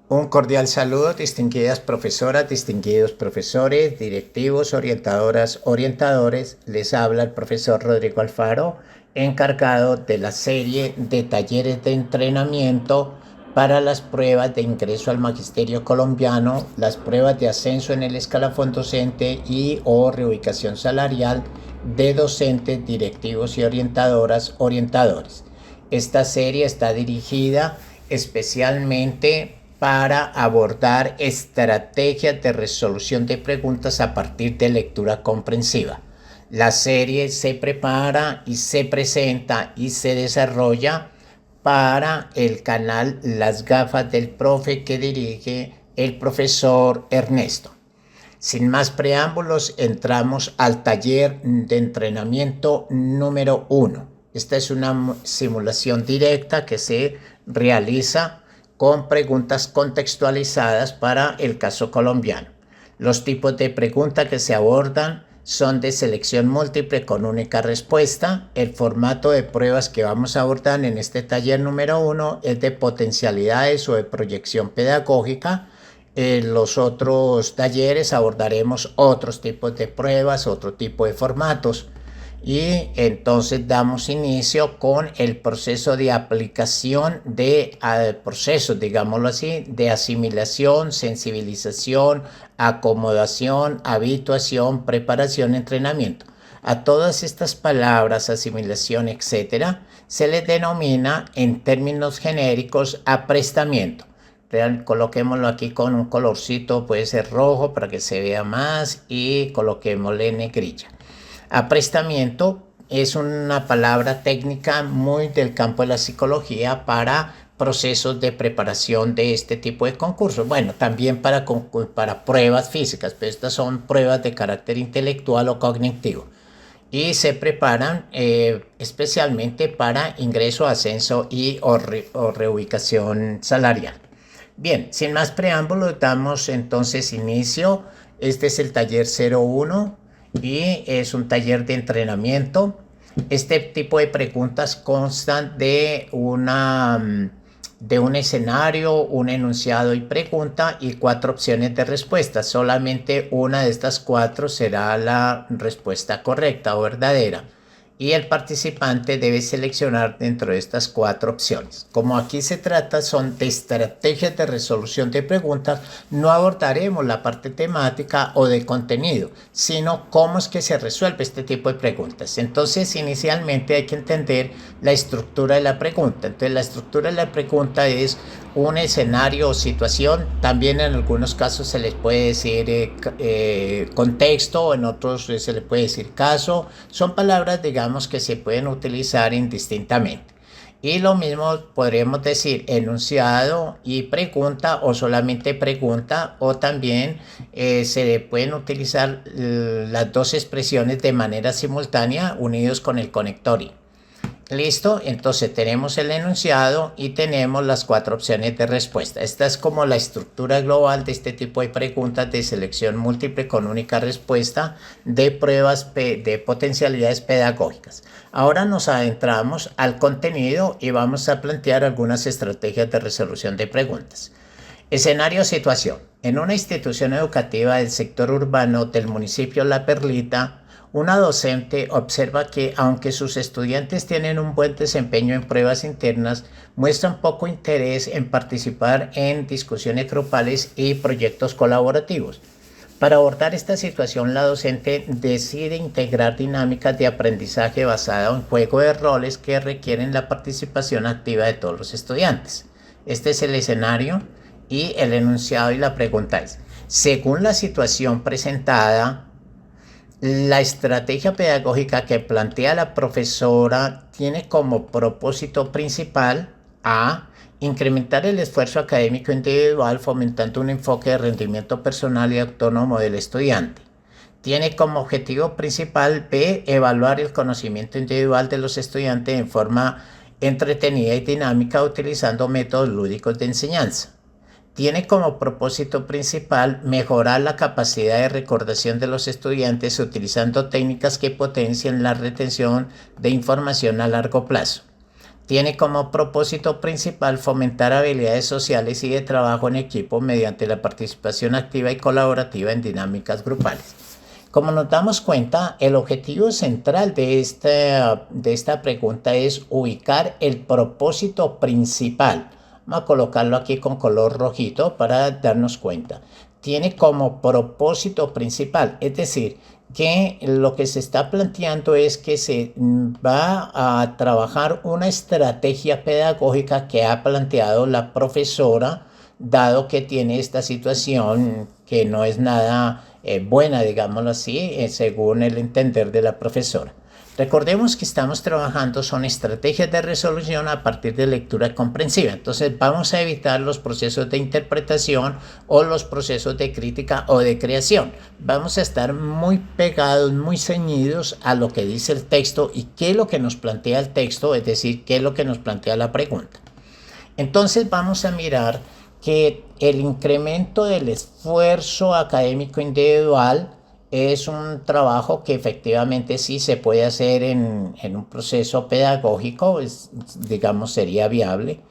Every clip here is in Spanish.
Un cordial saludo, distinguidas profesoras, distinguidos profesores, directivos, orientadoras, orientadores. Les habla el profesor Rodrigo Alfaro, encargado de la serie de talleres de entrenamiento para las pruebas de ingreso al magisterio colombiano, las pruebas de ascenso en el escalafón docente y o reubicación salarial de docentes, directivos y orientadoras, orientadores. Esta serie está dirigida especialmente para abordar estrategias de resolución de preguntas a partir de lectura comprensiva. La serie se prepara y se presenta y se desarrolla para el canal Las Gafas del Profe que dirige el profesor Ernesto. Sin más preámbulos, entramos al taller de entrenamiento número 1. Esta es una simulación directa que se realiza con preguntas contextualizadas para el caso colombiano. Los tipos de preguntas que se abordan son de selección múltiple con única respuesta. El formato de pruebas que vamos a abordar en este taller número 1 es de potencialidades o de proyección pedagógica. En los otros talleres abordaremos otros tipos de pruebas, otro tipo de formatos. Y entonces damos inicio con el proceso de aplicación de procesos, digámoslo así, de asimilación, sensibilización, acomodación, habituación, preparación, entrenamiento. A todas estas palabras, asimilación, etcétera, se les denomina en términos genéricos aprestamiento. Coloquémoslo aquí con un colorcito, puede ser rojo para que se vea más, y coloquémosle negrilla. Aprestamiento es una palabra técnica muy del campo de la psicología para procesos de preparación de este tipo de concursos. Bueno, también para pruebas físicas, pero estas son pruebas de carácter intelectual o cognitivo. Y se preparan especialmente para ingreso, ascenso y o reubicación salarial. Bien, sin más preámbulos, damos entonces inicio. Este es el taller 01 y es un taller de entrenamiento. Este tipo de preguntas constan de un escenario, un enunciado y pregunta y 4 opciones de respuesta. Solamente una de estas 4 será la respuesta correcta o verdadera. Y el participante debe seleccionar dentro de estas 4 opciones. Como aquí se trata son de estrategias de resolución de preguntas, no abordaremos la parte temática o de contenido, sino cómo es que se resuelve este tipo de preguntas. Entonces, inicialmente hay que entender la estructura de la pregunta. Entonces, la estructura de la pregunta es un escenario o situación. También en algunos casos se les puede decir contexto, en otros se les puede decir caso. Son palabras, digamos, que se pueden utilizar indistintamente. Y lo mismo podríamos decir enunciado y pregunta, o solamente pregunta, o también se pueden utilizar las dos expresiones de manera simultánea unidos con el conector y. Listo, entonces tenemos el enunciado y tenemos las 4 opciones de respuesta. Esta es como la estructura global de este tipo de preguntas de selección múltiple con única respuesta de pruebas de potencialidades pedagógicas. Ahora nos adentramos al contenido y vamos a plantear algunas estrategias de resolución de preguntas. Escenario o situación. En una institución educativa del sector urbano del municipio La Perlita, una docente observa que, aunque sus estudiantes tienen un buen desempeño en pruebas internas, muestran poco interés en participar en discusiones grupales y proyectos colaborativos. Para abordar esta situación, la docente decide integrar dinámicas de aprendizaje basada en juego de roles que requieren la participación activa de todos los estudiantes. Este es el escenario y el enunciado, y la pregunta es: según la situación presentada, la estrategia pedagógica que plantea la profesora tiene como propósito principal a incrementar el esfuerzo académico individual fomentando un enfoque de rendimiento personal y autónomo del estudiante. Tiene como objetivo principal B, evaluar el conocimiento individual de los estudiantes en forma entretenida y dinámica utilizando métodos lúdicos de enseñanza. Tiene como propósito principal mejorar la capacidad de recordación de los estudiantes utilizando técnicas que potencien la retención de información a largo plazo. Tiene como propósito principal fomentar habilidades sociales y de trabajo en equipo mediante la participación activa y colaborativa en dinámicas grupales. Como nos damos cuenta, el objetivo central de esta pregunta es ubicar el propósito principal. Vamos a colocarlo aquí con color rojito para darnos cuenta. Tiene como propósito principal, es decir, que lo que se está planteando es que se va a trabajar una estrategia pedagógica que ha planteado la profesora, dado que tiene esta situación que no es nada buena, digámoslo así, según el entender de la profesora. Recordemos que estamos trabajando son estrategias de resolución a partir de lectura comprensiva. Entonces vamos a evitar los procesos de interpretación o los procesos de crítica o de creación. Vamos a estar muy pegados, muy ceñidos a lo que dice el texto y qué es lo que nos plantea el texto, es decir, qué es lo que nos plantea la pregunta. Entonces vamos a mirar que el incremento del esfuerzo académico individual es un trabajo que efectivamente sí se puede hacer en un proceso pedagógico, digamos, sería viable.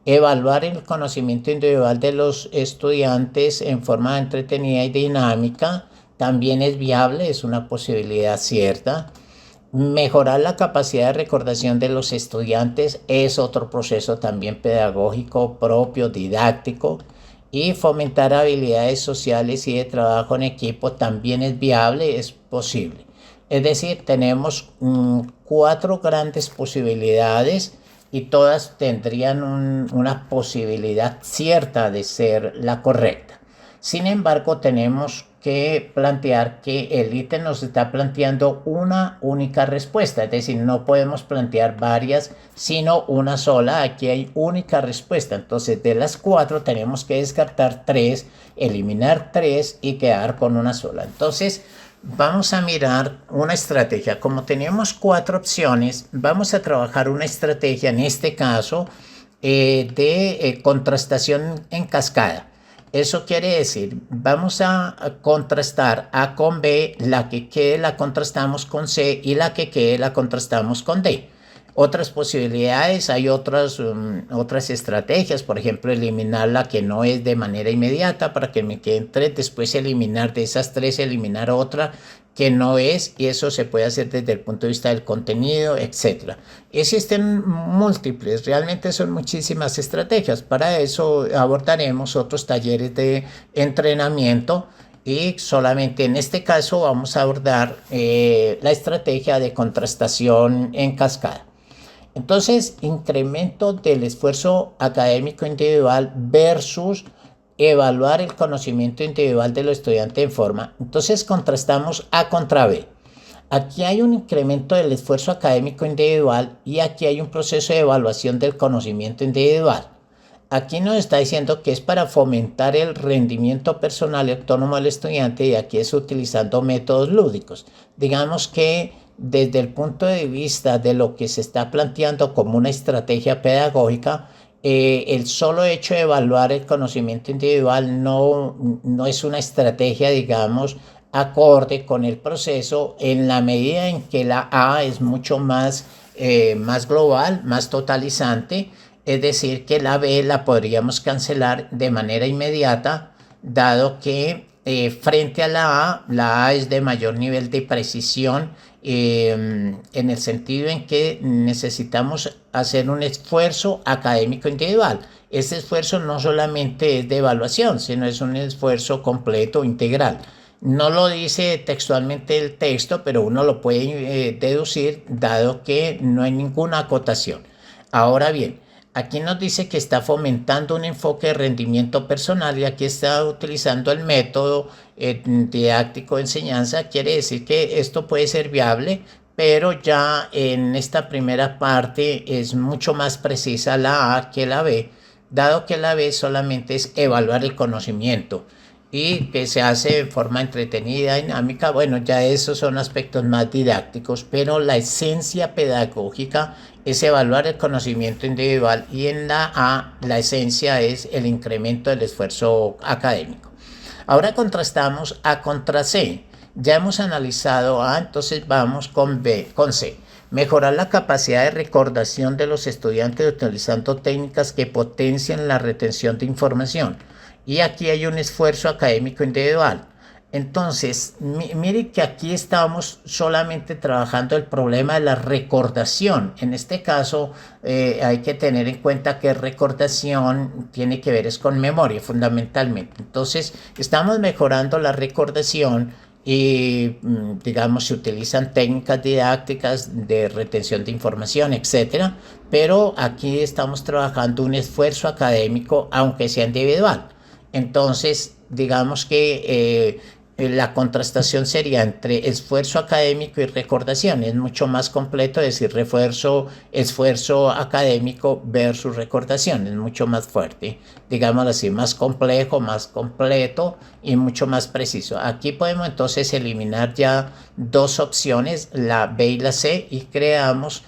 Evaluar el conocimiento individual de los estudiantes en forma entretenida y dinámica también es viable, es una posibilidad cierta. Mejorar la capacidad de recordación de los estudiantes es otro proceso también pedagógico propio, didáctico. Y fomentar habilidades sociales y de trabajo en equipo también es viable, es posible. Es decir, tenemos 4 grandes posibilidades y todas tendrían una posibilidad cierta de ser la correcta. Sin embargo, tenemos que plantear que el ítem nos está planteando una única respuesta, es decir, no podemos plantear varias, sino una sola. Aquí hay única respuesta, entonces de las 4 tenemos que descartar 3, eliminar 3 y quedar con una sola. Entonces vamos a mirar una estrategia. Como tenemos 4 opciones, vamos a trabajar una estrategia, en este caso, de contrastación en cascada. Eso quiere decir, vamos a contrastar A con B, la que quede la contrastamos con C y la que quede la contrastamos con D. Otras posibilidades, hay otras estrategias, por ejemplo, eliminar la que no es de manera inmediata para que me queden 3, después eliminar de esas 3, eliminar otra que no es, y eso se puede hacer desde el punto de vista del contenido, etc. Existen múltiples, realmente son muchísimas estrategias. Para eso abordaremos otros talleres de entrenamiento y solamente en este caso vamos a abordar la estrategia de contrastación en cascada. Entonces, incremento del esfuerzo académico individual versus evaluar el conocimiento individual de los estudiantes en forma. Entonces, contrastamos A contra B. Aquí hay un incremento del esfuerzo académico individual y aquí hay un proceso de evaluación del conocimiento individual. Aquí nos está diciendo que es para fomentar el rendimiento personal y autónomo del estudiante y aquí es utilizando métodos lúdicos. Digamos que desde el punto de vista de lo que se está planteando como una estrategia pedagógica, el solo hecho de evaluar el conocimiento individual no es una estrategia, digamos, acorde con el proceso en la medida en que la A es mucho más global, más totalizante, es decir, que la B la podríamos cancelar de manera inmediata, dado que frente a la A es de mayor nivel de precisión, en el sentido en que necesitamos hacer un esfuerzo académico individual. Ese esfuerzo no solamente es de evaluación, sino es un esfuerzo completo, integral. No lo dice textualmente el texto, pero uno lo puede deducir, dado que no hay ninguna acotación. Ahora bien, aquí nos dice que está fomentando un enfoque de rendimiento personal y aquí está utilizando el método didáctico de enseñanza. Quiere decir que esto puede ser viable, pero ya en esta primera parte es mucho más precisa la A que la B, dado que la B solamente es evaluar el conocimiento y que se hace de forma entretenida, dinámica. Bueno, ya esos son aspectos más didácticos, pero la esencia pedagógica es evaluar el conocimiento individual y en la A la esencia es el incremento del esfuerzo académico. Ahora contrastamos A contra C. Ya hemos analizado A, entonces vamos con B, con C. Mejorar la capacidad de recordación de los estudiantes utilizando técnicas que potencian la retención de información. Y aquí hay un esfuerzo académico individual. Entonces, mire que aquí estamos solamente trabajando el problema de la recordación. En este caso, hay que tener en cuenta que recordación tiene que ver es con memoria fundamentalmente. Entonces, estamos mejorando la recordación y, digamos, se utilizan técnicas didácticas de retención de información, etcétera. Pero aquí estamos trabajando un esfuerzo académico, aunque sea individual. Entonces, digamos que la contrastación sería entre esfuerzo académico y recordación. Es mucho más completo decir esfuerzo académico versus recordación. Es mucho más fuerte, digámoslo así, más complejo, más completo y mucho más preciso. Aquí podemos entonces eliminar ya dos opciones, la B y la C, y quedamos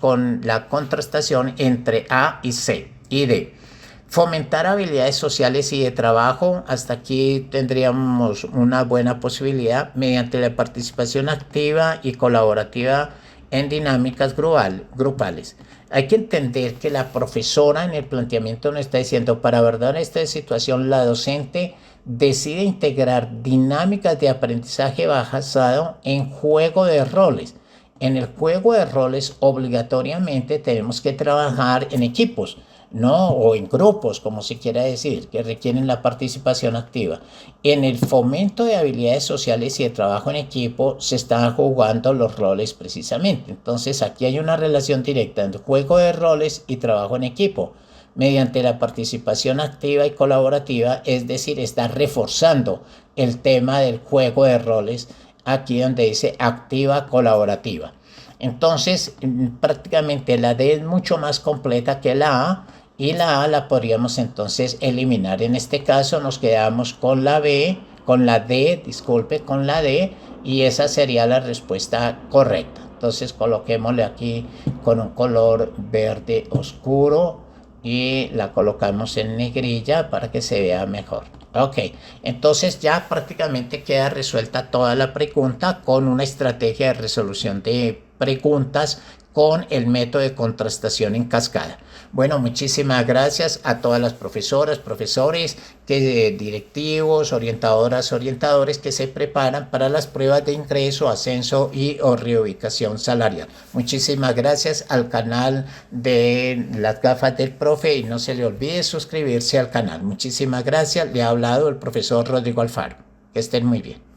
con la contrastación entre A y C y D. Fomentar habilidades sociales y de trabajo, hasta aquí tendríamos una buena posibilidad mediante la participación activa y colaborativa en dinámicas grupales. Hay que entender que la profesora en el planteamiento nos está diciendo, para abordar esta situación, la docente decide integrar dinámicas de aprendizaje basado en juego de roles. En el juego de roles obligatoriamente tenemos que trabajar en equipos, ¿no? O en grupos, como se quiera decir, que requieren la participación activa. En el fomento de habilidades sociales y de trabajo en equipo se están jugando los roles precisamente. Entonces aquí hay una relación directa entre juego de roles y trabajo en equipo mediante la participación activa y colaborativa, es decir, está reforzando el tema del juego de roles aquí donde dice activa colaborativa. Entonces, prácticamente la D es mucho más completa que la A, y la A la podríamos entonces eliminar. En este caso nos quedamos con la B, con la D, disculpe, con la D, y esa sería la respuesta correcta. Entonces coloquémosle aquí con un color verde oscuro y la colocamos en negrilla para que se vea mejor. Ok, entonces ya prácticamente queda resuelta toda la pregunta con una estrategia de resolución de preguntas con el método de contrastación en cascada. Bueno, muchísimas gracias a todas las profesoras, profesores, directivos, orientadoras, orientadores que se preparan para las pruebas de ingreso, ascenso y o reubicación salarial. Muchísimas gracias al canal de las gafas del profe y no se le olvide suscribirse al canal. Muchísimas gracias. Le ha hablado el profesor Rodrigo Alfaro. Que estén muy bien.